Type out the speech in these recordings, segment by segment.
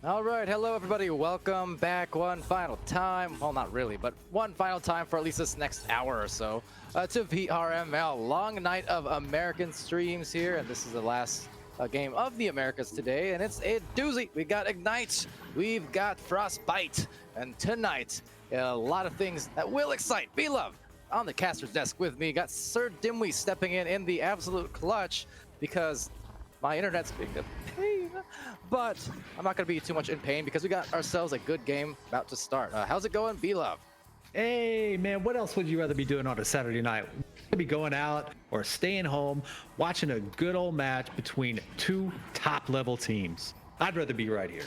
All right, hello everybody. Welcome back one final time. Well, not really, but one final time for at least this next hour or so to VRML. Long night of American streams here, and this is the last game of the Americas today, and it's a doozy. We got Ignite, we've got Frostbyte, and tonight a lot of things that will excite Beloved. On the caster's desk with me, got SirDimwi stepping in the absolute clutch because my internet's being a pain, but I'm not going to be too much in pain because we got ourselves a good game about to start. How's it going, Beloved? Hey, man, what else would you rather be doing on a Saturday night? Be going out or staying home, watching a good old match between two top-level teams. I'd rather be right here.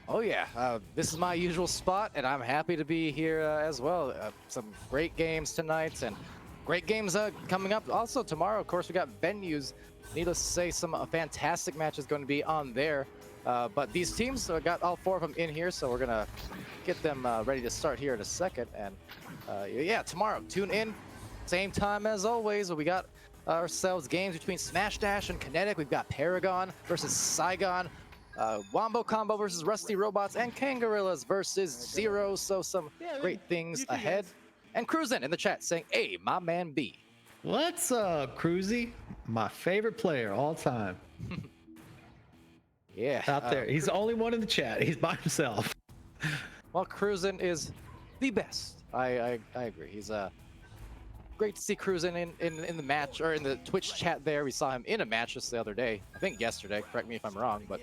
Oh, yeah. This is my usual spot, and I'm happy to be here as well. Some great games tonight, and great games coming up. Also, tomorrow, of course, we got venues. Needless to say, some fantastic matches going to be on there. But these teams, got all four of them in here, so we're going to get them ready to start here in a second. And yeah, tomorrow, tune in. Same time as always. We got ourselves games between Smash Dash and Kinetic. We've got Paragon versus Saigon. Wombo Combo versus Rusty Robots, and Kangorillas versus Zero. So some great things ahead. And Cruisin' in the chat saying, "Hey, my man B." What's up, Cruzy? My favorite player all time. Yeah. Out there. He's the only one in the chat. He's by himself. Well, Cruisin' is the best. I agree. He's great to see Cruisin' in the match, or in the Twitch chat there. We saw him in a match just the other day. I think yesterday. Correct me if I'm wrong. But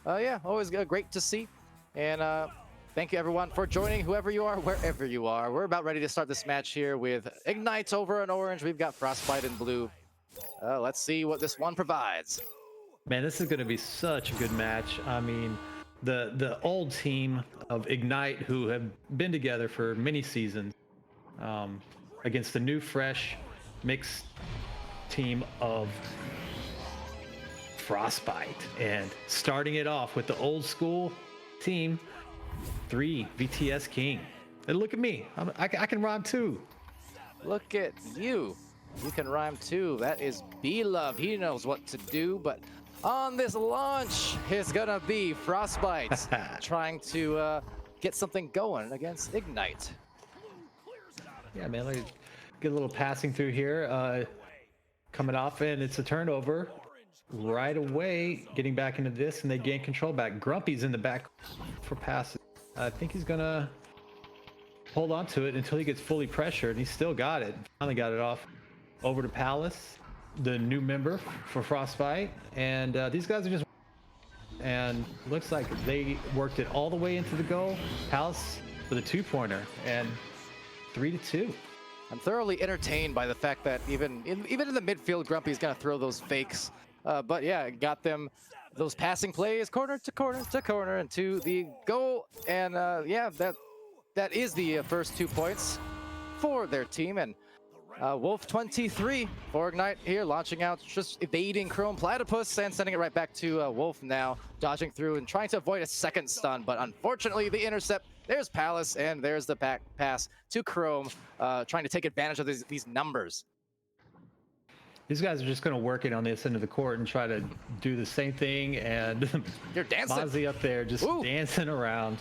yeah, always great to see. And thank you, everyone, for joining, whoever you are, wherever you are. We're about ready to start this match here with Ignite over in orange. We've got Frostbyte in blue. Let's see what this one provides. Man, this is going to be such a good match. I mean, the old team of Ignite, who have been together for many seasons, against the new, fresh, mixed team of Frostbyte. And starting it off with the old school team, 3 VTS King. And look at me, I can rhyme too. Look at you. You can rhyme too. That is Beloved. He knows what to do. But on this launch, it's gonna be Frostbyte trying to get something going against Ignite. Yeah, man, let me get a little passing through here. Coming off, and it's a turnover. Right away, getting back into this, and they gain control back. Grumpy's in the back for passes. I think he's gonna hold on to it until he gets fully pressured. He still got it. Finally got it off over to Palace, the new member for Frostbyte. And these guys are just, and looks like they worked it all the way into the goal. Palace with a 2-pointer and 3-2. I'm thoroughly entertained by the fact that even in the midfield, Grumpy's gonna throw those fakes. But yeah, it got them those passing plays, corner to corner to corner, and to the goal. And yeah, that is the first 2 points for their team. And Wolf 23 for Ignite here, launching out, just evading Chrome Platypus and sending it right back to Wolf now, dodging through and trying to avoid a second stun. But unfortunately, the intercept, there's Palace, and there's the pass to Chrome, trying to take advantage of these numbers. These guys are just going to work it on this end of the court and try to do the same thing. And you're dancing. Mozzie up there just dancing around,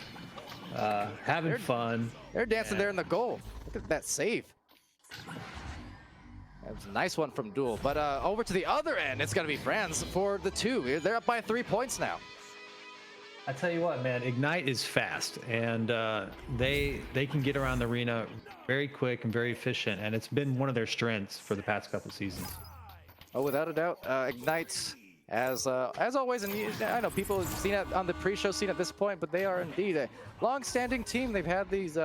having fun. They're dancing there in the goal. Look at that save. That was a nice one from Duel. But over to the other end, it's going to be Franz for the 2. They're up by 3 points now. I tell you what, man, Ignite is fast, and they can get around the arena very quick and very efficient, and it's been one of their strengths for the past couple seasons. Oh, without a doubt, Ignite, as always, and I know people have seen it on the pre-show scene at this point, but they are indeed a long-standing team. They've had these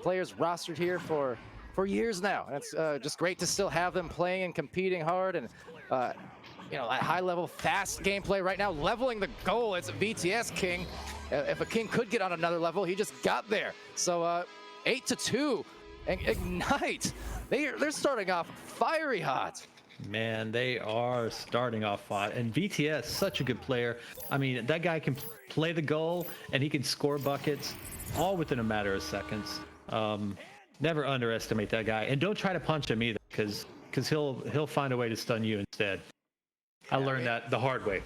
players rostered here for years now, and it's just great to still have them playing and competing hard, and you know, that high-level, fast gameplay right now, leveling the goal. It's a VTS King. If a King could get on another level, he just got there. So 8-2, and Ignite, they're starting off fiery hot. Man, they are starting off hot, and VTS, such a good player. I mean, that guy can play the goal, and he can score buckets all within a matter of seconds. Never underestimate that guy, and don't try to punch him either, because he'll find a way to stun you instead. I learned that the hard way.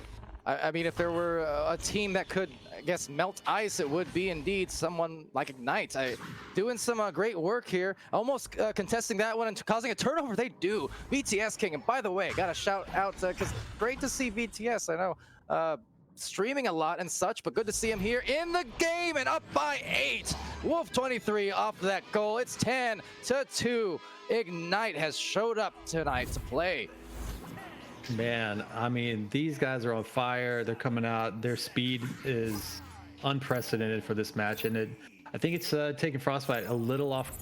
I mean, if there were a team that could, I guess, melt ice, it would be indeed someone like Ignite. Doing some great work here, almost contesting that one and causing a turnover. They do. VTS King, and by the way, got to shout out because great to see VTS. I know streaming a lot and such, but good to see him here in the game and up by 8. Wolf 23 off that goal. It's 10-2. Ignite has showed up tonight to play. Man, I mean, these guys are on fire. They're coming out. Their speed is unprecedented for this match, and I think it's taking Frostbyte a little off.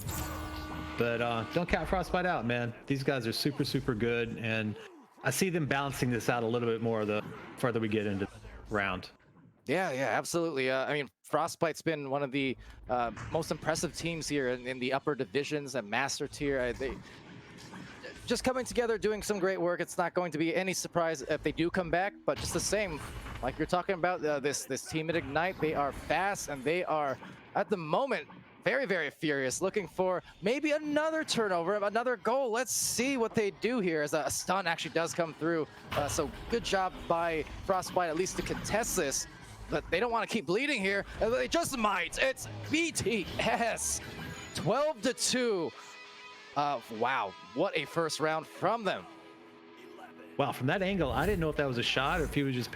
But don't count Frostbyte out, man. These guys are super, super good, and I see them balancing this out a little bit more the further we get into the round. Yeah, absolutely. I mean, Frostbite's been one of the most impressive teams here in the upper divisions and master tier. They just coming together, doing some great work. It's not going to be any surprise if they do come back, but just the same, like you're talking about, this team at Ignite, they are fast and they are, at the moment, very, very furious, looking for maybe another turnover, another goal. Let's see what they do here as a stun actually does come through. So good job by Frostbyte at least to contest this, but they don't want to keep bleeding here. They just might. It's VTS 12-2. Wow, what a first round from them. Wow, from that angle, I didn't know if that was a shot or if he was just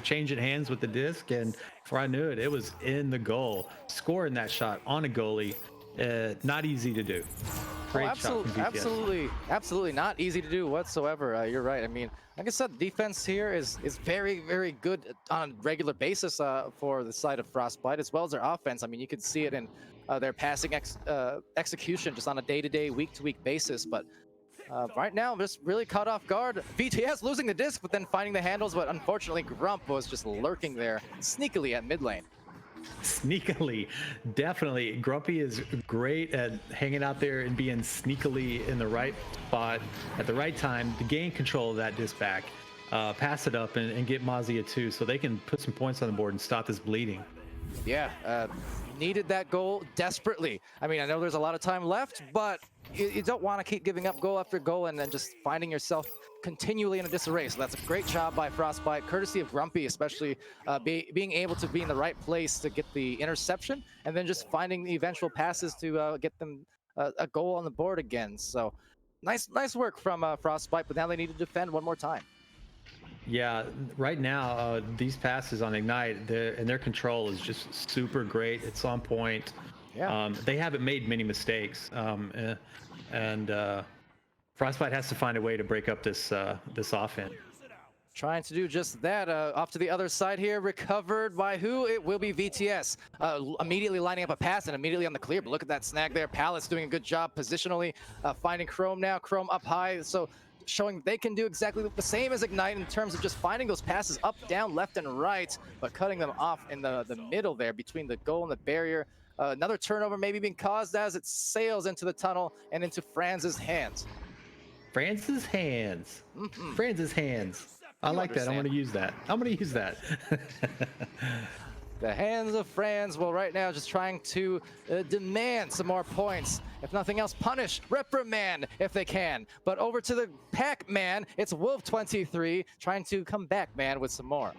changing hands with the disc, and before I knew it, it was in the goal. Scoring that shot on a goalie, not easy to do. Great shot from VTS. Absolutely not easy to do whatsoever. You're right. I mean, like I said, defense here is very, very good on a regular basis for the side of Frostbyte, as well as their offense. I mean, you can see it in their passing execution just on a day-to-day, week-to-week basis. But right now, I'm just really caught off guard. VTS losing the disc, but then finding the handles. But unfortunately, Grump was just lurking there sneakily at mid lane. Sneakily, definitely. Grumpy is great at hanging out there and being sneakily in the right spot at the right time to gain control of that disc back, pass it up, and get Mozzie a 2 so they can put some points on the board and stop this bleeding. Yeah, needed that goal desperately. I mean, I know there's a lot of time left, but you don't want to keep giving up goal after goal and then just finding yourself continually in a disarray. So that's a great job by Frostbyte, courtesy of Grumpy, especially being able to be in the right place to get the interception and then just finding the eventual passes to get them a goal on the board again. So nice work from Frostbyte, but now they need to defend one more time. Yeah, right now, these passes on Ignite, their control is just super great. It's on point. Yeah. They haven't made many mistakes. Frostbyte has to find a way to break up this offense. Trying to do just that. Off to the other side here, recovered by who? It will be VTS. Immediately lining up a pass and immediately on the clear, but look at that snag there. Palace doing a good job positionally, finding Chrome now. Chrome up high, so showing they can do exactly the same as Ignite in terms of just finding those passes up, down, left, and right, but cutting them off in the middle there between the goal and the barrier. Another turnover maybe being caused as it sails into the tunnel and into Franz's hands. Franz's hands. Franz's hands. I like that. I'm going to use that. The hands of Franz, well, right now just trying to demand some more points. If nothing else, punish, reprimand if they can. But over to the Pac-Man, it's Wolf 23 trying to come back, man, with some more.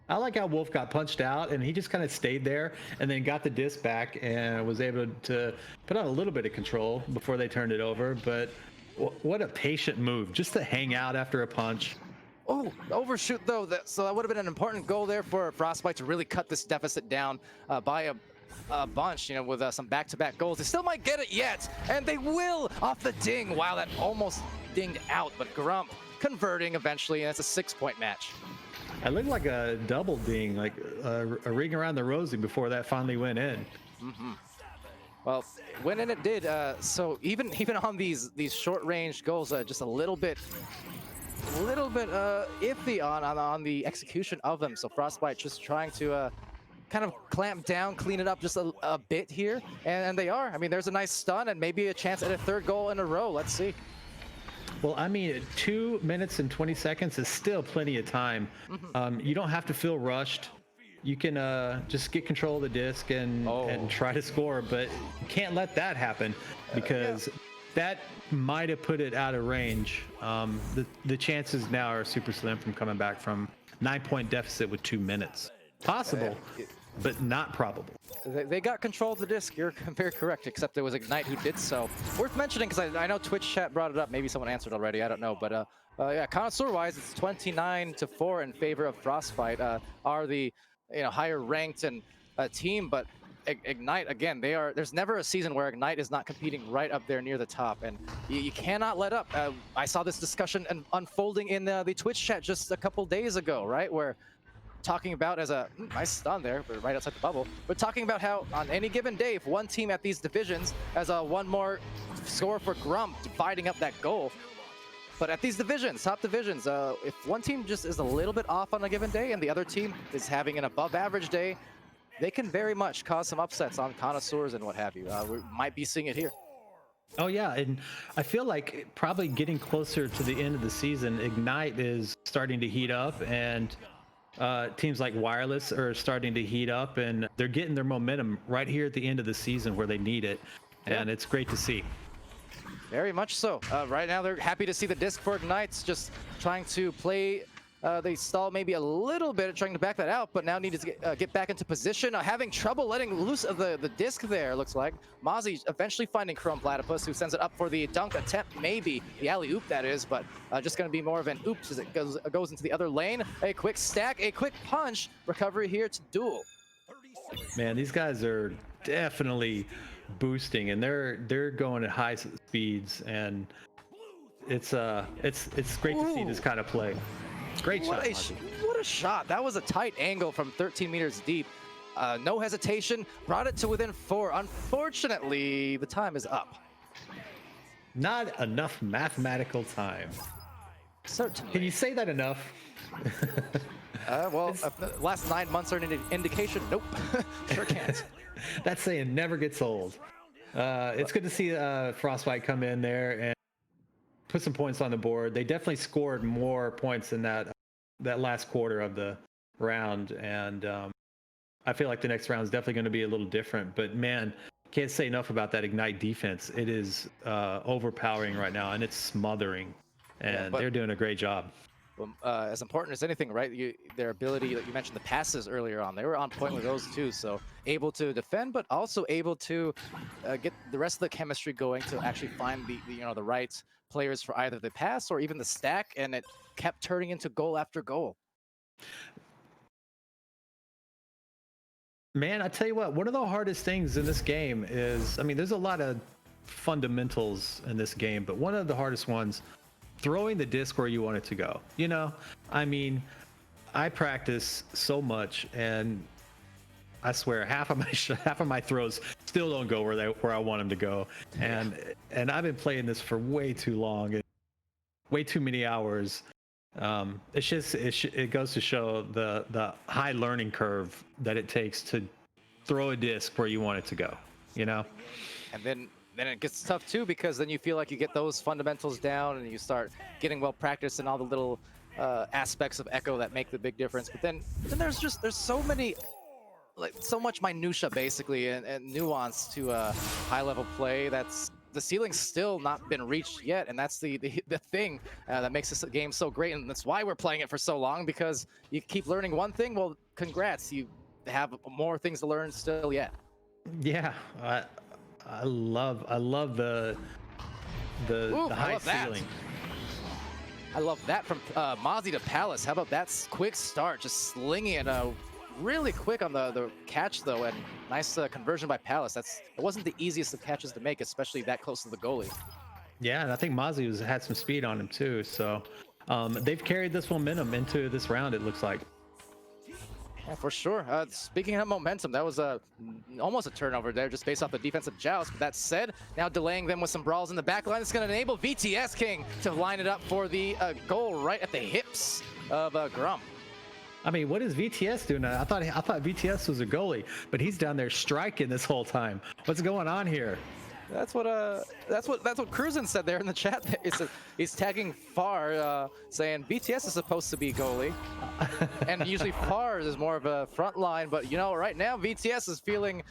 I like how Wolf got punched out and he just kind of stayed there and then got the disc back and was able to put on a little bit of control before they turned it over. But what a patient move, just to hang out after a punch. Oh, overshoot though, so that would have been an important goal there for Frostbyte to really cut this deficit down by a bunch, you know, with some back-to-back goals. They still might get it yet, and they will off the ding. Wow, that almost dinged out, but Grump converting eventually, and it's a 6-point match. It looked like a double ding, like a ring around the rosy before that finally went in. Well, went in it did. So even on these short-range goals, just a little bit iffy on the execution of them. So Frostbyte just trying to kind of clamp down, clean it up just a bit here, and they are. I mean, there's a nice stun and maybe a chance at a third goal in a row. Let's see. Well, I mean, 2 minutes and 20 seconds is still plenty of time. You don't have to feel rushed. You can just get control of the disc and try to score, but you can't let that happen because that might have put it out of range. The chances now are super slim from coming back from 9-point deficit with 2 minutes. Possible, but not probable. They got control of the disc. You're very correct, except it was Ignite who did so. Worth mentioning, because I know Twitch chat brought it up. Maybe someone answered already. I don't know. But yeah, connoisseur-wise, it's 29-4 in favor of Frostbyte. Are the higher ranked and team, but Ignite again. There's never a season where Ignite is not competing right up there near the top, and you cannot let up. I saw this discussion unfolding in the Twitch chat just a couple days ago, right, where talking about as a nice stun there, but right outside the bubble. But talking about how on any given day, if one team at these divisions has one more score for Grump, dividing up that goal. But at these divisions, top divisions, if one team just is a little bit off on a given day and the other team is having an above average day, they can very much cause some upsets on connoisseurs and what have you. We might be seeing it here. Oh yeah, and I feel like probably getting closer to the end of the season, Ignite is starting to heat up, and teams like Wireless are starting to heat up, and they're getting their momentum right here at the end of the season where they need it, and it's great to see. Very much so. Right now, they're happy to see the disc for Ignites just trying to play. They stalled maybe a little bit trying to back that out, but now needed to get back into position. Having trouble letting loose of the disc there, looks like. Mozzie eventually finding Chrome Platypus, who sends it up for the dunk attempt, maybe. The alley-oop, that is, but just going to be more of an oops as it goes into the other lane. A quick stack, a quick punch. Recovery here to Duel. Man, these guys are definitely boosting, and they're going at high speeds, and it's great to see this kind of play. Great shot. What a shot. That was a tight angle from 13 meters deep. No hesitation. Brought it to within 4. Unfortunately, the time is up. Not enough mathematical time. Certainly. Can you say that enough? Well, last 9 months are an indication. Nope. Sure can't. That saying never gets old. It's good to see Frostbyte come in there and put some points on the board. They definitely scored more points in that last quarter of the round, and I feel like the next round is definitely going to be a little different. But man, can't say enough about that Ignite defense. It is overpowering right now, and it's smothering, and they're doing a great job. Well, as important as anything, right? Their ability that you mentioned, the passes earlier on, they were on point with those too. So able to defend, but also able to get the rest of the chemistry going to actually find the right players for either the pass or even the stack, and it kept turning into goal after goal. Man, I tell you what, one of the hardest things in this game is, I mean, there's a lot of fundamentals in this game, but one of the hardest ones, throwing the disc where you want it to go. I mean, I practice so much, and I swear half of my throws still don't go where I want them to go. And I've been playing this for way too long, way too many hours. It goes to show the high learning curve that it takes to throw a disc where you want it to go. And then it gets tough too, because then you feel like you get those fundamentals down and you start getting well practiced in all the little aspects of Echo that make the big difference. But then there's so many, like so much minutia basically and nuance to high level play that's the ceiling's still not been reached yet, and that's the thing that makes this game so great, and that's why we're playing it for so long, because you keep learning one thing. Well, congrats, you have more things to learn still yet. Yeah, I love the high ceiling. I love that from Mozzie to Palace. How about that quick start, just slinging it really quick on the catch though, and nice conversion by Palace. It wasn't the easiest of catches to make, especially that close to the goalie. Yeah, and I think Mozzie had some speed on him too, so they've carried this momentum into this round, it looks like. Yeah, for sure. Speaking of momentum, that was almost a turnover there just based off the defensive joust. But that said, now delaying them with some brawls in the back line. It's going to enable VTS King to line it up for the goal right at the hips of Grump. I mean, what is VTS doing? I thought VTS was a goalie, but he's down there striking this whole time. What's going on here? That's what Cruisin said there in the chat. He's tagging Far, saying BTS is supposed to be goalie, and usually Far is more of a front line. But right now VTS is feeling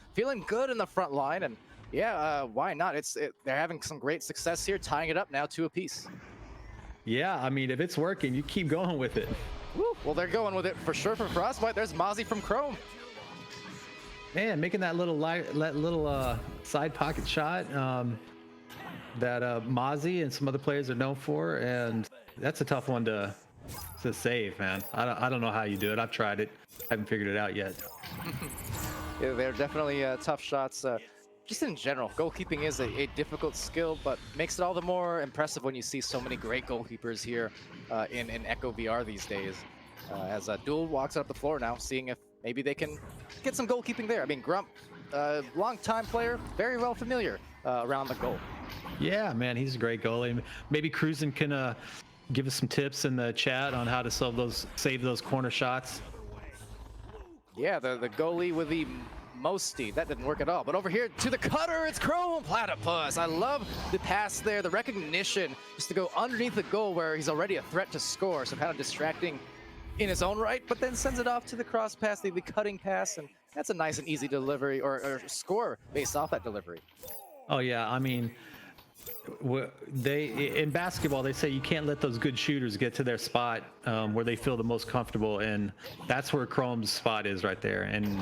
good in the front line, and Yeah, why not? They're having some great success here, tying it up now 2 apiece. Yeah, I mean, if it's working, you keep going with it. Woo. Well, they're going with it for sure for Frostbyte. There's Mozzie from Chrome. Man, making that little side pocket shot that Mozzie and some other players are known for, and that's a tough one to save, man. I don't know how you do it. I've tried it, haven't figured it out yet. Yeah, they're definitely tough shots. Just in general, goalkeeping is a difficult skill, but makes it all the more impressive when you see so many great goalkeepers here in Echo VR these days. As Duel walks up the floor now, seeing if maybe they can get some goalkeeping there. I mean, Grump, long-time player, very well familiar around the goal. Yeah, man, he's a great goalie. Maybe Cruisin can give us some tips in the chat on how to save those corner shots. Yeah, the goalie with the Mosty. That didn't work at all. But over here to the cutter, it's Chrome Platypus. I love the pass there, the recognition, just to go underneath the goal where he's already a threat to score. So kind of distracting in his own right, but then sends it off to the cross pass, the cutting pass, and that's a nice and easy delivery or score based off that delivery. Oh yeah, I mean, in basketball they say you can't let those good shooters get to their spot where they feel the most comfortable, and that's where Chrome's spot is right there. And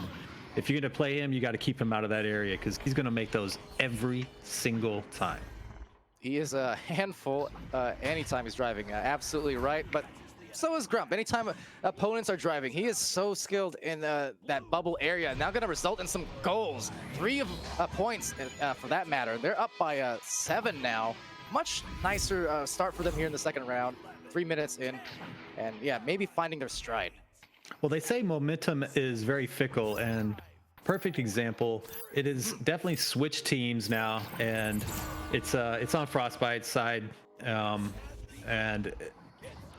if you're going to play him, you got to keep him out of that area because he's going to make those every single time. He is a handful anytime he's driving. Absolutely right, but so is Grump. Anytime opponents are driving, he is so skilled in that bubble area. Now going to result in some goals. 3 points for that matter. They're up by 7 now. Much nicer start for them here in the second round. 3 minutes in, and yeah, maybe finding their stride. Well, they say momentum is very fickle, and perfect example, it is definitely switched teams now, and it's on Frostbyte's side, and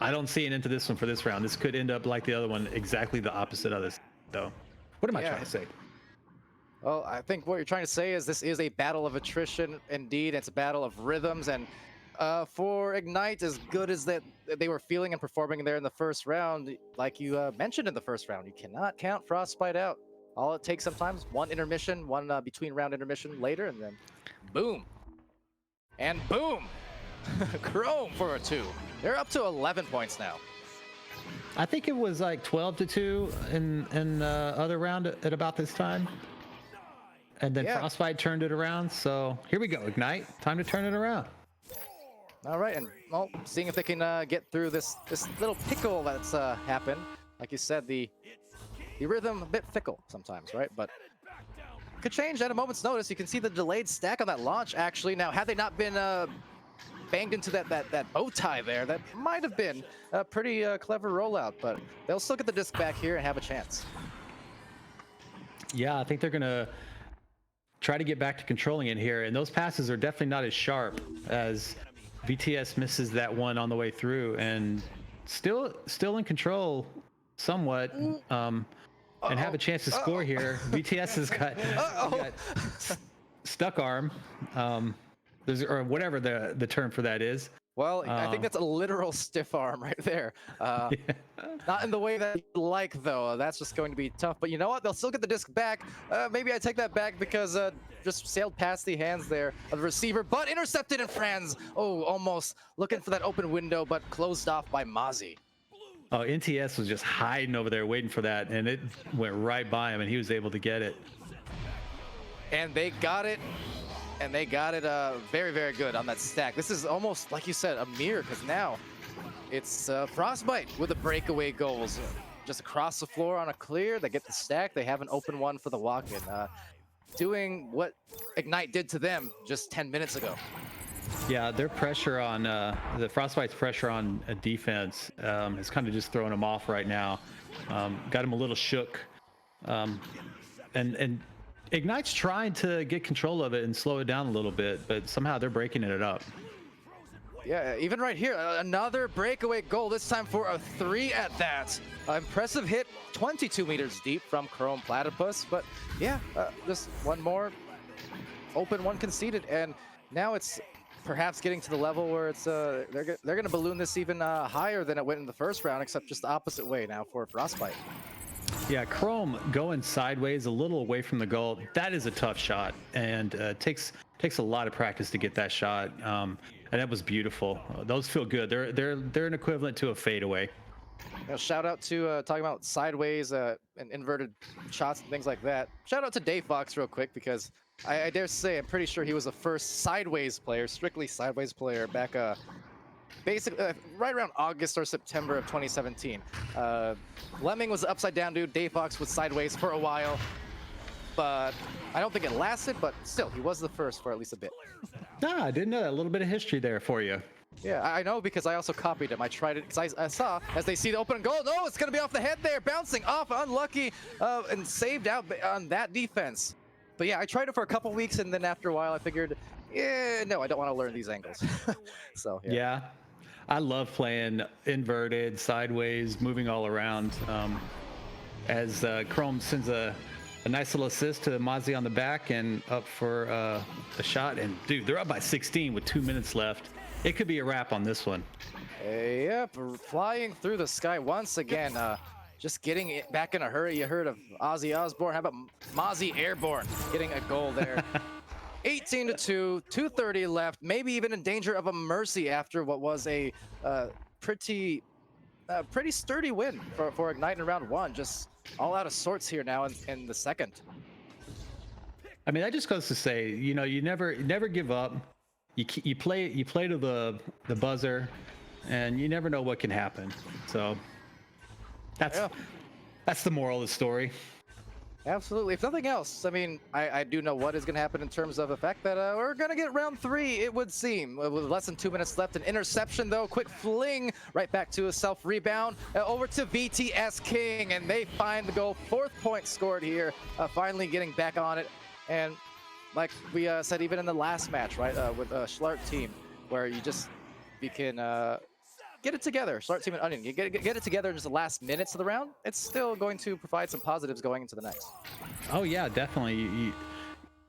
I don't see it into this one for this round. This could end up like the other one, exactly the opposite of this, though. What am I trying to say? Well, I think what you're trying to say is this is a battle of attrition. Indeed, it's a battle of rhythms, and for Ignite, as good as that they were feeling and performing there in the first round, like you mentioned in the first round, you cannot count Frostbyte out. All it takes sometimes, one intermission, one between round intermission later, and then boom. And boom! Chrome for a 2. They're up to 11 points now. I think it was like 12-2 in other round at about this time. And then Frostbyte turned it around, so here we go, Ignite. Time to turn it around. All right, and well, seeing if they can get through this little pickle that's happened. Like you said, the rhythm a bit fickle sometimes, right? But could change at a moment's notice. You can see the delayed stack on that launch. Actually, now had they not been banged into that bow tie there, that might have been a pretty clever rollout. But they'll still get the disc back here and have a chance. Yeah, I think they're gonna try to get back to controlling it here, and those passes are definitely not as sharp as VTS misses that one on the way through, and still in control somewhat, and have a chance to score here. VTS has got stuck arm, or whatever the term for that is. Well, I think that's a literal stiff arm right there. Not in the way that you like, though. That's just going to be tough. But you know what? They'll still get the disc back. Maybe I take that back because just sailed past the hands there of the receiver, but intercepted in Franz. Oh, almost looking for that open window, but closed off by Mozzie. Oh, NTS was just hiding over there waiting for that, and it went right by him, and he was able to get it. And they got it. And they got it very, very good on that stack. This is almost, like you said, a mirror, because now it's Frostbyte with the breakaway goals. Just across the floor on a clear, they get the stack. They have an open one for the walk-in. Doing what Ignite did to them just 10 minutes ago. Yeah, their pressure on, the Frostbyte's pressure on defense is kind of just throwing them off right now. Got him a little shook. And Ignite's trying to get control of it and slow it down a little bit, but somehow they're breaking it up. Yeah, even right here, another breakaway goal, this time for a 3 at that. Impressive hit, 22 meters deep from Chrome Platypus, but yeah, just one more open, one conceded, and now it's perhaps getting to the level where it's they're going to balloon this even higher than it went in the first round, except just the opposite way now for Frostbyte. Yeah, Chrome going sideways a little away from the goal. That is a tough shot, and takes a lot of practice to get that shot. And that was beautiful. Those feel good. They're an equivalent to a fadeaway. Shout out to talking about sideways and inverted shots and things like that. Shout out to Dave Fox real quick, because I dare say I'm pretty sure he was the first sideways player, strictly sideways player back basically right around August or September of 2017. Lemming was the upside down dude. Dave Fox was sideways for a while, but I don't think it lasted, but still, he was the first for at least a bit. Ah, I didn't know that. A little bit of history there for you. Yeah, I know, because I also copied him. I tried it because I saw as they see the open goal. No, it's going to be off the head there, bouncing off, unlucky, and saved out on that defense. But yeah, I tried it for a couple weeks, and then after a while, I figured, yeah, no, I don't want to learn these angles. So yeah, I love playing inverted, sideways, moving all around. As Chrome sends a nice little assist to Mozzie on the back and up for a shot. And dude, they're up by 16 with 2 minutes left. It could be a wrap on this one. Yep, flying through the sky once again. Just getting it back in a hurry. You heard of Ozzy Osbourne. How about Mozzie Airborne getting a goal there? 18-2, 2:30 left. Maybe even in danger of a mercy after what was a pretty sturdy win for Ignite in round one. Just all out of sorts here now in the second. I mean, that just goes to say, you know, you never give up. You play to the buzzer, and you never know what can happen. So that's the moral of the story. Absolutely. If nothing else, I mean, I do know what is going to happen in terms of the fact that we're going to get round three, it would seem. With less than 2 minutes left. An interception, though. Quick fling right back to a self-rebound. Over to VTS King, and they find the goal. 4th point scored here. Finally getting back on it. And like we said, even in the last match, right, with Schlart team, where you can get it together. Schlart team and Onion, you get it together in just the last minutes of the round. It's still going to provide some positives going into the next. Oh yeah, definitely.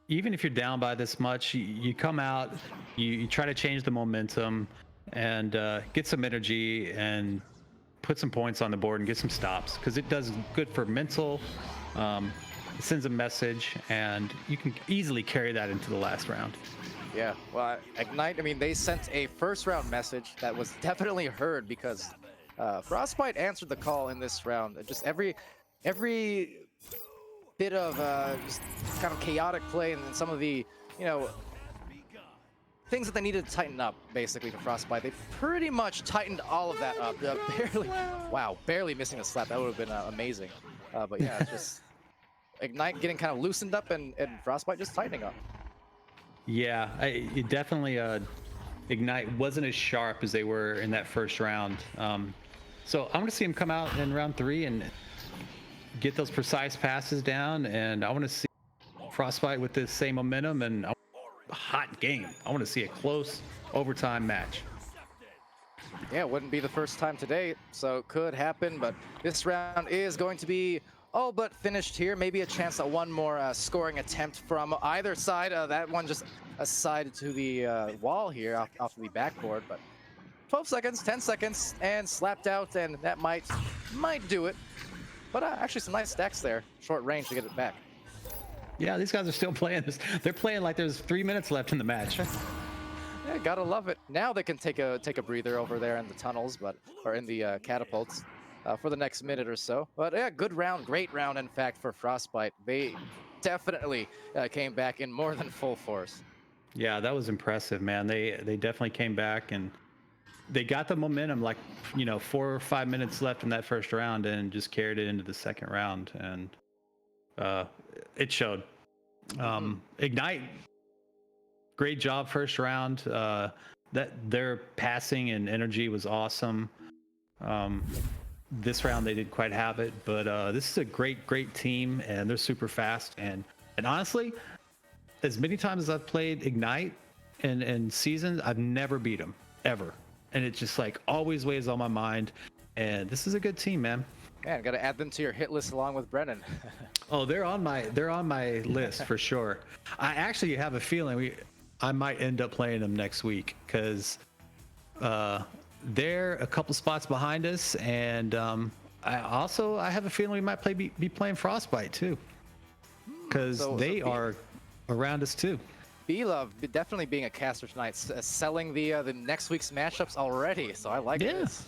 Even if you're down by this much, you come out, you try to change the momentum, and get some energy and put some points on the board and get some stops, because it does good for mental. It sends a message, and you can easily carry that into the last round. Yeah, well, Ignite, I mean, they sent a first round message that was definitely heard, because Frostbyte answered the call in this round. Just every bit of just kind of chaotic play and some of the, you know, things that they needed to tighten up, basically, for Frostbyte. They pretty much tightened all of that up. Barely missing a slap. That would have been amazing. But yeah, it's just Ignite getting kind of loosened up, and Frostbyte just tightening up. Yeah, it definitely Ignite wasn't as sharp as they were in that first round. So I'm going to see him come out in round 3 and get those precise passes down, and I want to see Frostbyte with the same momentum and a hot game. I want to see a close overtime match. Yeah, it wouldn't be the first time today, so it could happen, but this round is going to be all but finished here. Maybe a chance at one more scoring attempt from either side. That one just aside to the wall here off the backboard, but 12 seconds, 10 seconds, and slapped out, and that might do it. But actually some nice stacks there, short range to get it back. Yeah, these guys are still playing this. They're playing like there's 3 minutes left in the match. Yeah, gotta love it. Now they can take a breather over there in the tunnels, or in the catapults. For the next minute or so. But yeah, good round, great round, in fact, for Frostbyte. They definitely came back in more than full force. Yeah, that was impressive, man. They definitely came back, and they got the momentum, like, you know, 4 or 5 minutes left in that first round, and just carried it into the second round, and it showed. Ignite, great job first round. That their passing and energy was awesome. This round they didn't quite have it, but this is a great team, and they're super fast. And honestly, as many times as I've played Ignite in seasons, I've never beat them, ever. And it just like always weighs on my mind. And this is a good team, man. Man, got to add them to your hit list along with Brennan. Oh, they're on my list for sure. I actually have a feeling I might end up playing them next week, because they're a couple spots behind us, and I have a feeling we might be playing Frostbyte too, because they are around us too. B-Love definitely being a caster tonight, selling the next week's matchups already. So I like this.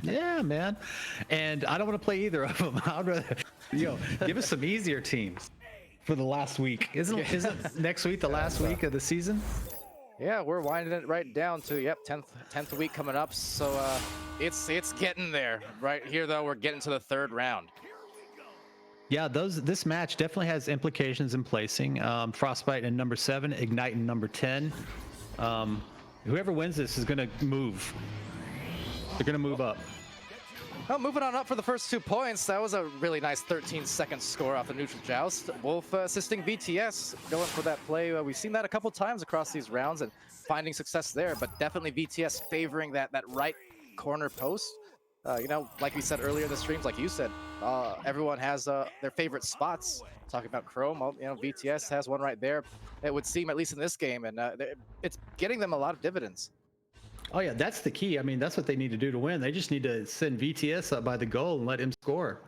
Yeah, man. And I don't want to play either of them. I'd rather, give us some easier teams for the last week. Isn't next week the last week of the season? Yeah, we're winding it right down to 10th week coming up. So it's getting there. Right here though, we're getting to the third round. Yeah, this match definitely has implications in placing. Frostbyte in number 7, Ignite in number 10. Whoever wins this is going to move. They're going to move up. Well, moving on up for the first 2 points. That was a really nice 13-second score off the neutral joust. Wolf assisting VTS, going for that play. We've seen that a couple times across these rounds and finding success there, but definitely VTS favoring that right corner post. Like we said earlier in the streams, like you said, everyone has their favorite spots. Talking about Chrome, VTS has one right there. It would seem, at least in this game, and it's getting them a lot of dividends. Oh yeah, that's the key. I mean, that's what they need to do to win. They just need to send VTS up by the goal and let him score.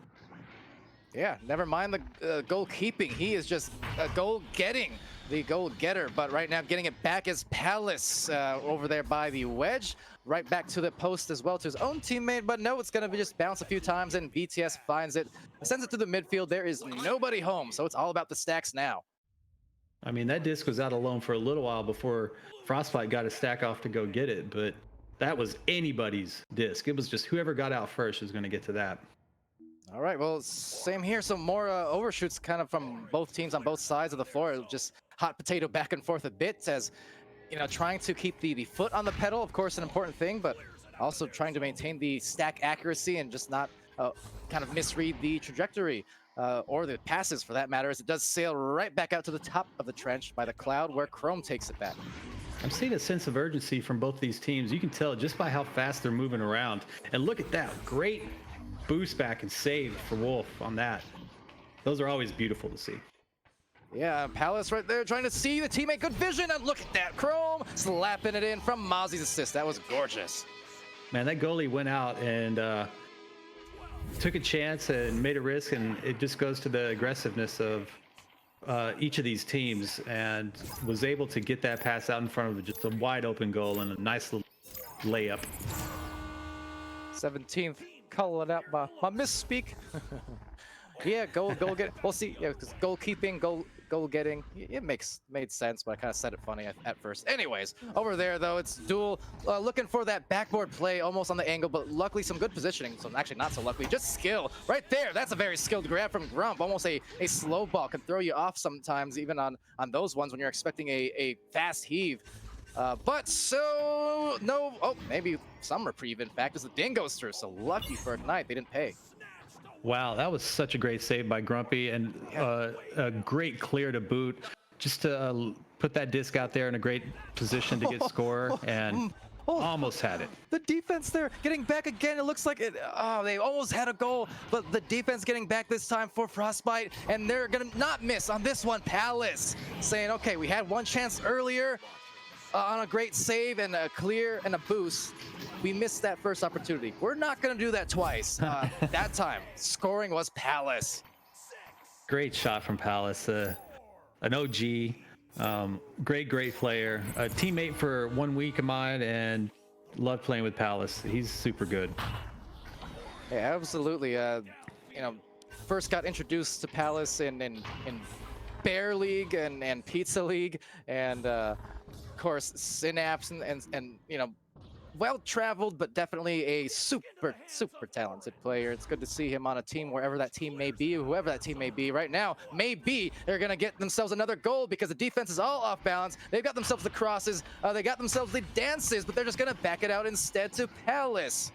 Yeah, never mind the goal keeping. He is just goal getting, the goal getter. But right now, getting it back is Palace over there by the wedge. Right back to the post as well to his own teammate. But no, it's going to be just bounce a few times and VTS finds it, sends it to the midfield. There is nobody home, so it's all about the stacks now. I mean, that disc was out alone for a little while before Frostbyte got a stack off to go get it, but that was anybody's disc. It was just whoever got out first was going to get to that. All right, well, same here. Some more overshoots kind of from both teams on both sides of the floor. Just hot potato back and forth a bit as, trying to keep the foot on the pedal, of course, an important thing, but also trying to maintain the stack accuracy and just not kind of misread the trajectory. Or the passes for that matter, as it does sail right back out to the top of the trench by the cloud where Chrome takes it back. I'm seeing a sense of urgency from both these teams. You can tell just by how fast they're moving around. And look at that, great boost back and save for Wolf on that. Those are always beautiful to see. Yeah, Palace right there trying to see the teammate. Good vision, and look at that, Chrome slapping it in from Mozzie's assist. That was gorgeous. Man, that goalie went out and took a chance and made a risk, and it just goes to the aggressiveness of each of these teams, and was able to get that pass out in front of just a wide open goal and a nice little layup. 17th, calling out my misspeak. Yeah, goal get. We'll see. Yeah, because goalkeeping, goal getting, it made sense, but I kind of said it funny at first. Anyways, over there though, it's Duel looking for that backboard play almost on the angle, but luckily some good positioning. So actually not so luckily, just skill right there. That's a very skilled grab from Grump. Almost a slow ball can throw you off sometimes, even on those ones when you're expecting a fast heave. But so no, maybe some reprieve in fact as the ding goes through. So lucky for Ignite, they didn't pay. Wow, that was such a great save by Grumpy, and a great clear to boot, just to put that disc out there in a great position to get score, and almost had it. The defense there getting back again. It looks like it. Oh, they almost had a goal, but the defense getting back this time for Frostbyte, and they're gonna not miss on this one. Palace saying, okay, we had one chance earlier on a great save and a clear and a boost. We missed that first opportunity. We're not going to do that twice. That time, scoring was Palace. Great shot from Palace. An OG, great player. A teammate for 1 week of mine, and loved playing with Palace. He's super good. Yeah, absolutely. First got introduced to Palace in Bear League and Pizza League, and of course Synapse and well-traveled, but definitely a super talented player. It's good to see him on a team, wherever that team may be, whoever that team may be. Right now, maybe they're going to get themselves another goal because the defense is all off balance. They've got themselves the crosses, they got themselves the dances, but they're just going to back it out instead to Palace.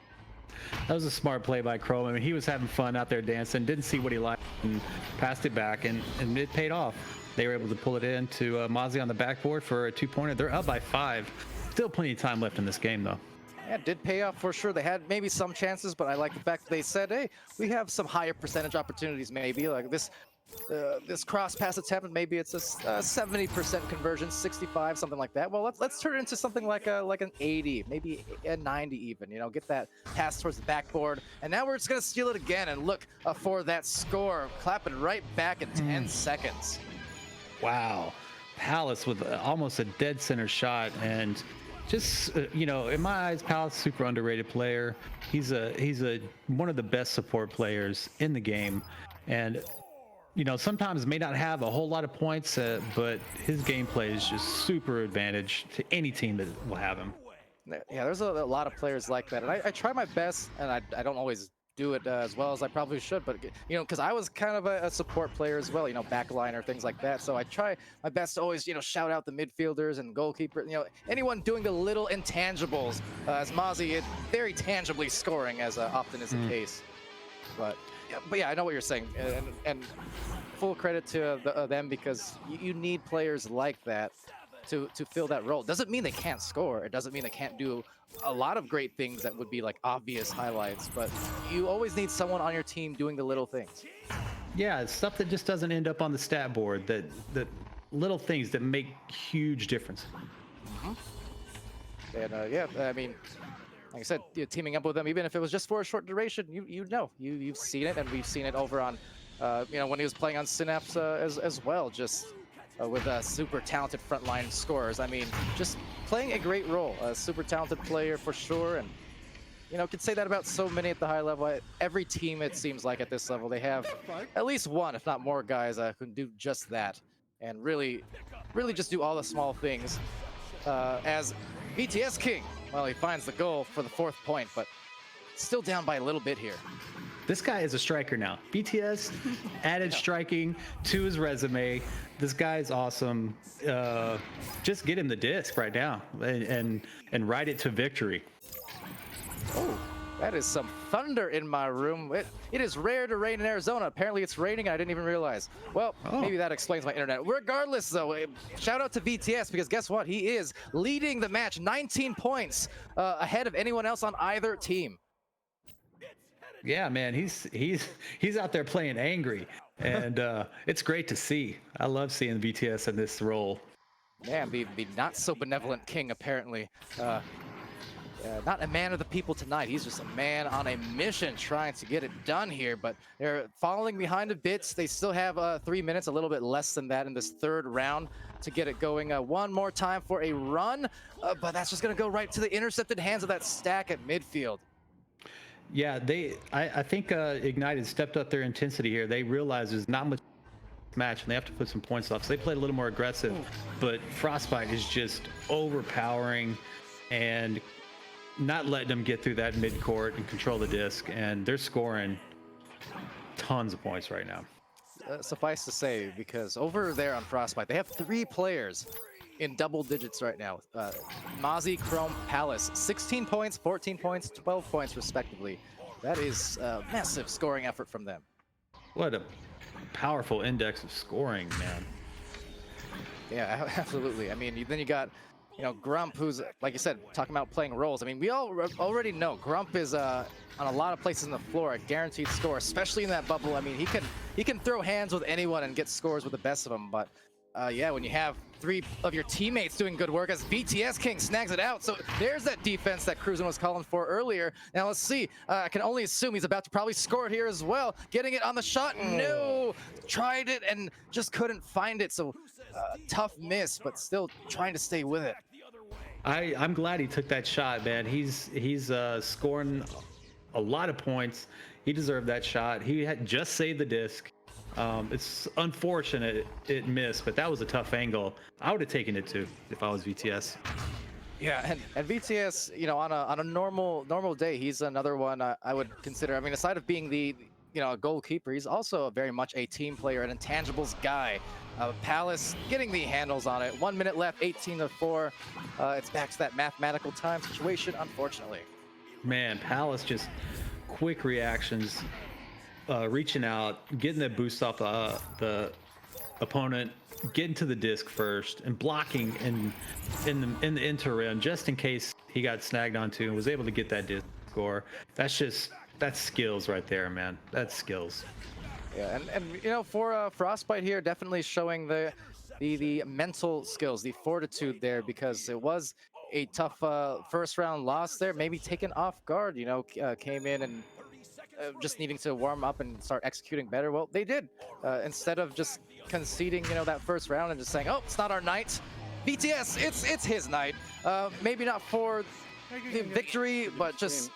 That was a smart play by Chrome. I mean, he was having fun out there dancing, didn't see what he liked, and passed it back, and it paid off. They were able to pull it in to Mozzie on the backboard for a 2-pointer. They're up by 5. Still plenty of time left in this game, though. Yeah, it did pay off for sure. They had maybe some chances, but I like the fact that they said, hey, we have some higher percentage opportunities maybe. Like this this cross pass attempt, maybe it's a 70% conversion, 65, something like that. Well, let's turn it into something like an 80, maybe a 90 even. You know, get that pass towards the backboard, and now we're just gonna steal it again and look for that score, clapping right back in 10 seconds. Wow, Palace with almost a dead center shot, and just you know, in my eyes, Palace super underrated player. He's one of the best support players in the game, and you know, sometimes may not have a whole lot of points, but his gameplay is just super advantage to any team that will have him. Yeah, there's a lot of players like that, and I try my best, and I don't always do it as well as I probably should, but you know, because I was kind of a support player as well, you know, backliner, things like that. So I try my best to always, you know, shout out the midfielders and goalkeeper, you know, anyone doing the little intangibles, as Mozzie very tangibly scoring, as often is the case. But yeah, I know what you're saying, and full credit to them, because you need players like that to fill that role. Doesn't mean they can't score. It doesn't mean they can't do a lot of great things that would be like obvious highlights, but you always need someone on your team doing the little things. Yeah, it's stuff that just doesn't end up on the stat board. That little things that make huge difference. And yeah, I mean, like I said, teaming up with them, even if it was just for a short duration, you've seen it, and we've seen it over on, you know, when he was playing on Synapse as well, just with super talented frontline scorers. I mean, just playing a great role, a super talented player for sure, and you know, could say that about so many at the high level. Every team, it seems like at this level, they have at least one, if not more, guys who can do just that, and really just do all the small things. As BTS King, well, he finds the goal for the 4th point, but still down by a little bit here. This guy is a striker now. BTS added striking to his resume. This guy is awesome. Just get him the disc right now and ride it to victory. Oh, that is some thunder in my room. It is rare to rain in Arizona. Apparently it's raining, and I didn't even realize. Well, maybe that explains my internet. Regardless, though, shout out to BTS, because guess what? He is leading the match, 19 points ahead of anyone else on either team. Yeah, man, he's out there playing angry, and it's great to see. I love seeing BTS in this role. Man, the not so benevolent king, apparently. Not a man of the people tonight. He's just a man on a mission trying to get it done here, but they're falling behind a bit. They still have 3 minutes, a little bit less than that in this 3rd round to get it going. One more time for a run, but that's just going to go right to the intercepted hands of that stack at midfield. Yeah, I think Ignited stepped up their intensity here. They realized there's not much match, and they have to put some points off, so they played a little more aggressive. But Frostbyte is just overpowering and not letting them get through that mid-court and control the disc, and they're scoring tons of points right now. Suffice to say, because over there on Frostbyte, they have 3 players in double digits right now. Mozzie, Chrome, Palace, 16 points, 14 points, 12 points respectively. That is a massive scoring effort from them. What a powerful index of scoring, man. Yeah, absolutely. I mean, then you got, you know, Grump, who's, like you said, talking about playing roles. I mean, we all already know Grump is on a lot of places in the floor, a guaranteed score, especially in that bubble. I mean, he can throw hands with anyone and get scores with the best of them. But yeah, when you have 3 of your teammates doing good work, as BTS King snags it out. So there's that defense that Cruzen was calling for earlier. Now let's see. I can only assume he's about to probably score it here as well. Getting it on the shot. No, tried it and just couldn't find it. So tough miss, but still trying to stay with it. I'm glad he took that shot, man. He's scoring a lot of points. He deserved that shot. He had just saved the disc. It's unfortunate it missed, but that was a tough angle. I would have taken it too if I was VTS. Yeah, and VTS, you know, on a normal day, he's another one I would consider. I mean, aside of being the, you know, a goalkeeper, he's also very much a team player, an intangibles guy. Palace getting the handles on it. 1 minute left, 18-4. It's back to that mathematical time situation, unfortunately. Man, Palace just quick reactions, reaching out, getting that boost off the opponent, getting to the disc first, and blocking in the interim just in case he got snagged onto and was able to get that disc score. That's skills right there, man. That's skills. Yeah, and you know, for Frostbyte here, definitely showing the mental skills, the fortitude there, because it was a tough first round loss there, maybe taken off guard. You know, came in and just needing to warm up and start executing better. Well, they did. Instead of just conceding, you know, that first round and just saying, "Oh, it's not our night." BTS, it's his night. Maybe not for the victory, but just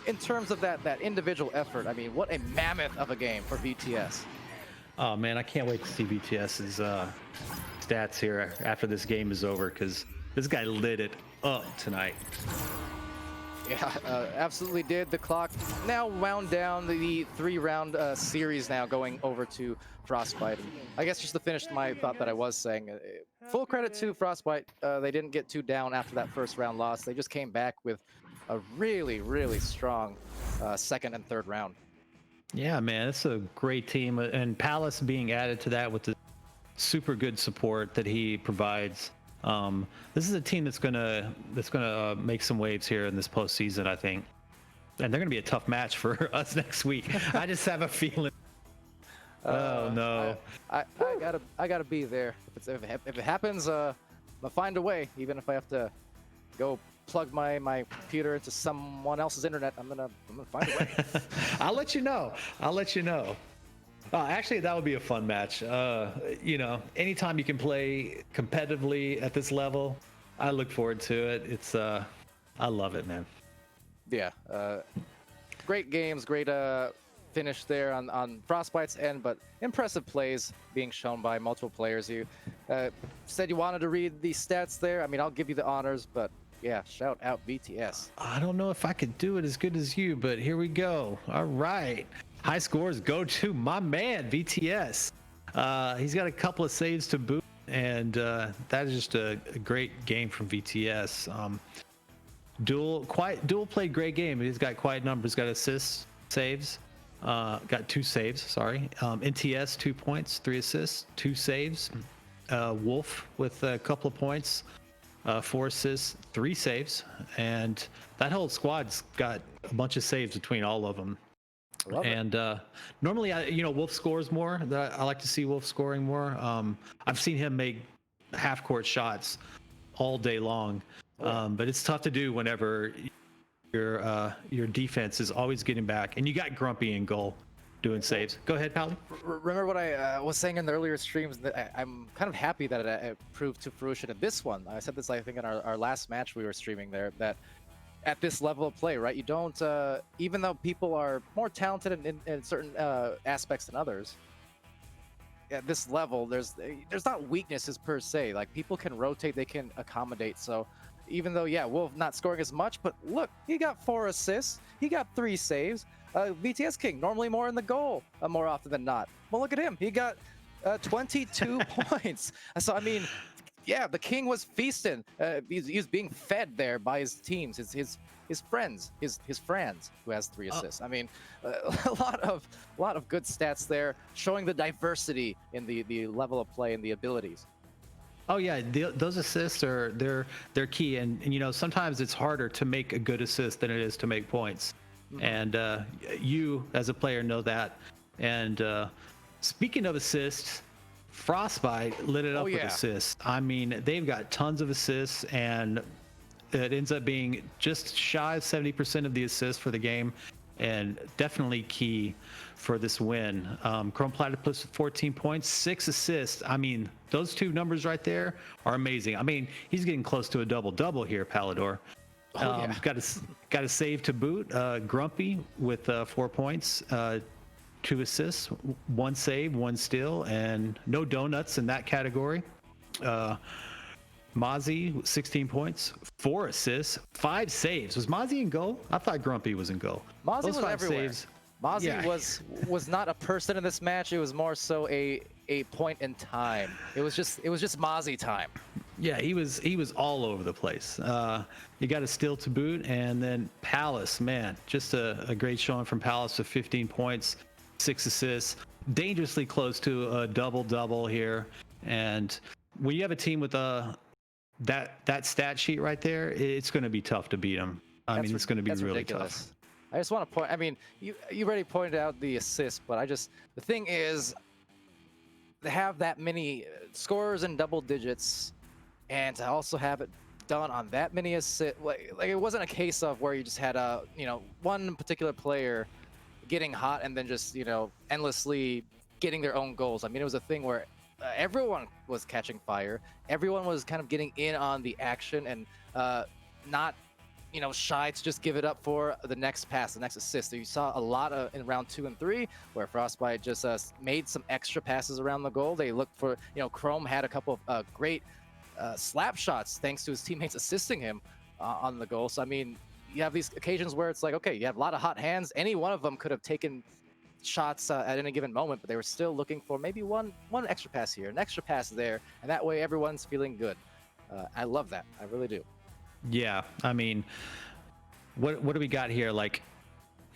in terms of that individual effort. I mean, what a mammoth of a game for BTS. Oh man, I can't wait to see BTS's stats here after this game is over, because this guy lit it up tonight. Yeah, absolutely did. The clock now wound down. The 3-round series now going over to Frostbyte. And I guess just to finish my thought that I was saying, full credit to Frostbyte. They didn't get too down after that first round loss. They just came back with a really, really strong second and third round. Yeah, man, it's a great team, and Palace being added to that with the super good support that he provides. This is a team that's gonna make some waves here in this postseason, I think, and they're gonna be a tough match for us next week. I just have a feeling. Oh no! I gotta be there. If it happens, I'll find a way. Even if I have to go plug my computer into someone else's internet, I'm gonna find a way. I'll let you know. I'll let you know. Actually, that would be a fun match. You know, anytime you can play competitively at this level, I look forward to it. It's I love it, man. Yeah, great games, great finish there on Frostbite's end, but impressive plays being shown by multiple players. You said you wanted to read the stats there. I mean, I'll give you the honors, but yeah, shout out BTS. I don't know if I could do it as good as you, but here we go. All right. High scores go to my man, VTS. He's got a couple of saves to boot, and that is just a great game from VTS. Duel played great game. He's got quiet numbers, got assists, saves, got 2 saves, sorry. NTS, 2 points, 3 assists, 2 saves. Wolf with a couple of points, 4 assists, 3 saves, and that whole squad's got a bunch of saves between all of them. And normally, Wolf scores more. I like to see Wolf scoring more. I've seen him make half-court shots all day long, but it's tough to do whenever your defense is always getting back, and you got Grumpy in goal doing saves. Go ahead, Pally. Remember what I was saying in the earlier streams, that I'm kind of happy that it proved to fruition in this one. I said this, I think, in our last match we were streaming there, that at this level of play, right? You don't, even though people are more talented in certain aspects than others, at this level, there's not weaknesses per se. Like, people can rotate, they can accommodate. So even though, yeah, Wolf not scoring as much, but look, he got 4 assists, he got 3 saves. VTS King, normally more in the goal more often than not. Well, look at him, he got 22 points. So, I mean, yeah, the King was feasting. He's being fed there by his teams, his friends, his friends, who has 3 assists. I mean, a lot of good stats there, showing the diversity in the level of play and the abilities. Oh yeah, those assists they're key, and sometimes it's harder to make a good assist than it is to make points, and you as a player know that. And speaking of assists, Frostbyte lit it up with assists. I mean, they've got tons of assists, and it ends up being just shy of 70% of the assists for the game, and definitely key for this win. Chrome Platypus with 14 points, 6 assists. I mean, those 2 numbers right there are amazing. I mean, he's getting close to a double-double here, Palidore. Got a save to boot. Grumpy with 4 points. 2 assists, 1 save, 1 steal, and no donuts in that category. Mozzie, 16 points, 4 assists, 5 saves. Was Mozzie in goal? I thought Grumpy was in goal. Mozzie was everywhere. Mozzie was not a person in this match. It was more so a point in time. It was just Mozzie time. Yeah, he was all over the place. You got a steal to boot, and then Palace, man, just a great showing from Palace with 15 points. 6 assists, dangerously close to a double-double here. And when you have a team with that stat sheet right there, it's going to be tough to beat them. I mean, it's going to be really tough. I just want to point. I mean, you already pointed out the assist, but the thing is, to have that many scores in double digits, and to also have it done on that many assists, like it wasn't a case of where you just had one particular player getting hot and then just endlessly getting their own goals. I mean, it was a thing where everyone was catching fire, everyone was kind of getting in on the action and not shy to just give it up for the next pass, the next assist. So you saw a lot in round 2 and 3 where Frostbyte just made some extra passes around the goal. They looked for, Chrome had a couple of great slap shots thanks to his teammates assisting him on the goal. So, I mean, you have these occasions where it's like, okay, you have a lot of hot hands. Any one of them could have taken shots at any given moment, but they were still looking for maybe one extra pass here, an extra pass there, and that way everyone's feeling good. I love that. I really do. Yeah, I mean, what do we got here? Like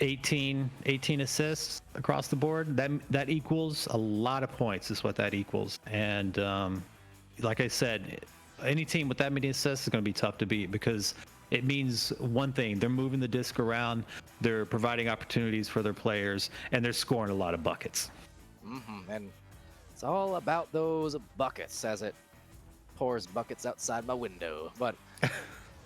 18 assists across the board. That equals a lot of points is what that equals. And like I said, any team with that many assists is going to be tough to beat, because it means one thing: they're moving the disc around, they're providing opportunities for their players, and they're scoring a lot of buckets. And it's all about those buckets as it pours buckets outside my window. But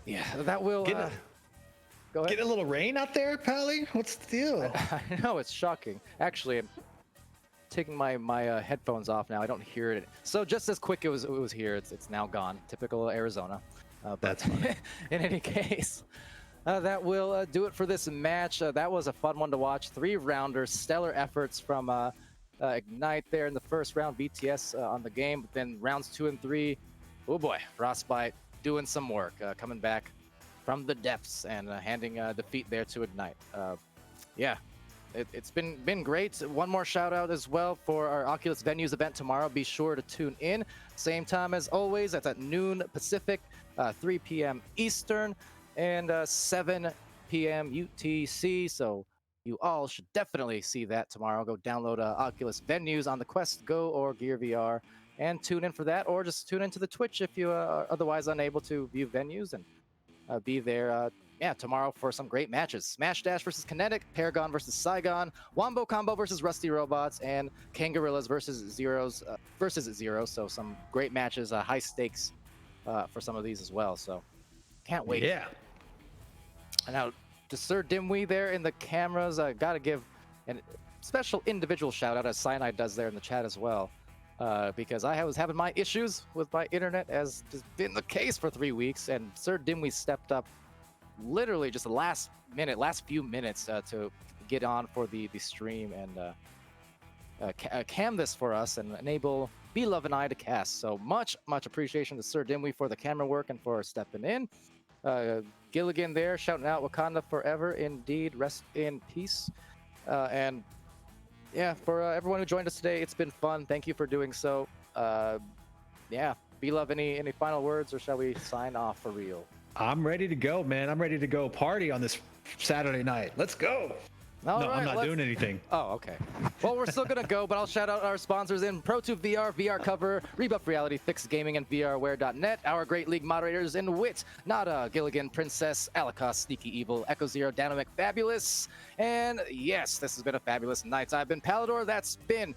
yeah, that will go ahead. Get a little rain out there, Pally? What's the deal? I know, it's shocking. Actually, I'm taking my headphones off now. I don't hear it. So just as quick it was here, it's now gone. Typical Arizona. That's funny. In any case, that will do it for this match. That was a fun one to watch. 3-rounders, stellar efforts from Ignite there in the first round, BTS on the game. But then rounds 2 and 3, oh boy, Frostbyte doing some work, coming back from the depths and handing defeat there to Ignite. Yeah, it's been great. One more shout out as well for our Oculus Venues event tomorrow. Be sure to tune in. Same time as always. That's at noon Pacific, 3 p.m. Eastern, and 7 p.m. UTC. So you all should definitely see that tomorrow. Go download Oculus Venues on the Quest Go or Gear VR and tune in for that, or just tune into the Twitch if you are otherwise unable to view venues, and be there tomorrow for some great matches. Smash Dash versus Kinetic, Paragon versus Saigon, Wombo Combo versus Rusty Robots, and Kangarillas versus Zeros. So some great matches, high stakes for some of these as well. So can't wait. Yeah. And now to SirDimwi there in the cameras, got to give a special individual shout out, as Cyanide does there in the chat as well. Because I was having my issues with my internet, as has been the case for 3 weeks, and SirDimwi stepped up literally just the last few minutes to get on for the stream and cam this for us and enable Beloved and I to cast. So much appreciation to SirDimwi for the camera work and for stepping in. Gilligan there shouting out Wakanda forever, indeed, rest in peace. And yeah, for everyone who joined us today, it's been fun. Thank you for doing so. Yeah, Beloved, any final words, or shall we sign off for real? I'm ready to go, man. I'm ready to go party on this Saturday night. Let's go. All no, right, I'm not doing anything. Oh, okay. Well, we're still gonna go, but I'll shout out our sponsors in ProTube VR, VR Cover, Rebuff Reality, Fix Gaming, and VRware.net. Our great league moderators in Wit, Nada, Gilligan, Princess, Alakas, Sneaky Evil, Echo Zero, Dynamic, Fabulous, and yes, this has been a fabulous night. I've been Palidore. That's been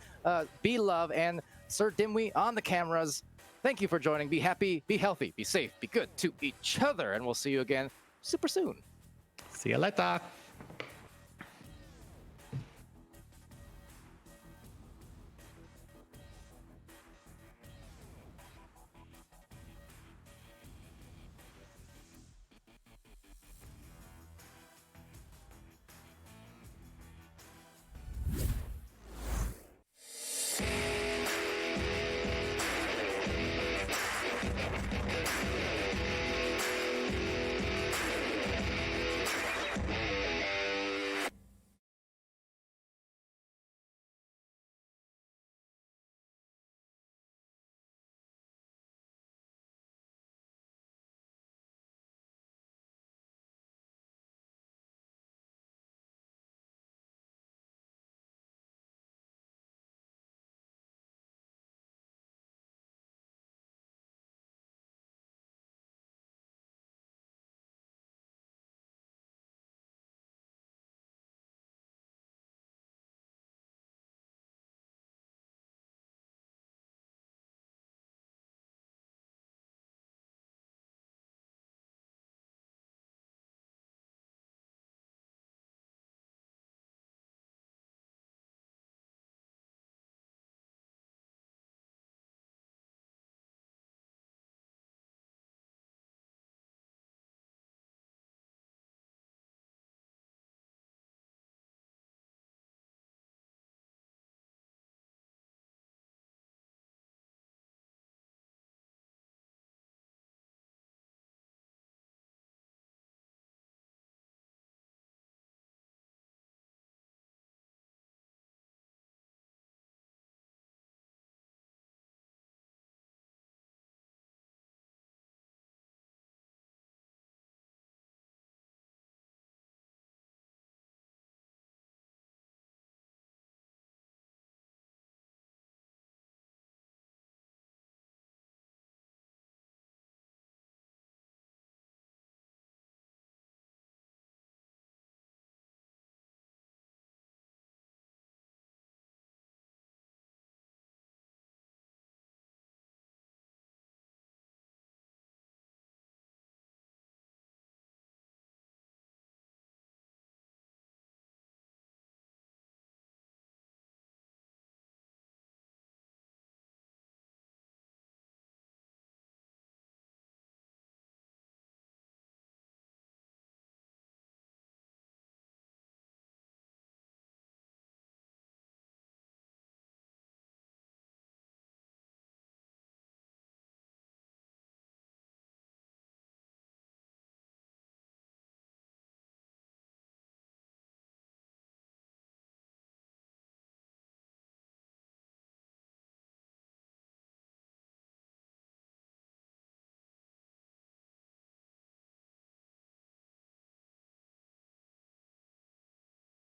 Beloved and SirDimwi on the cameras. Thank you for joining. Be happy, be healthy, be safe, be good to each other, and we'll see you again super soon. See you later.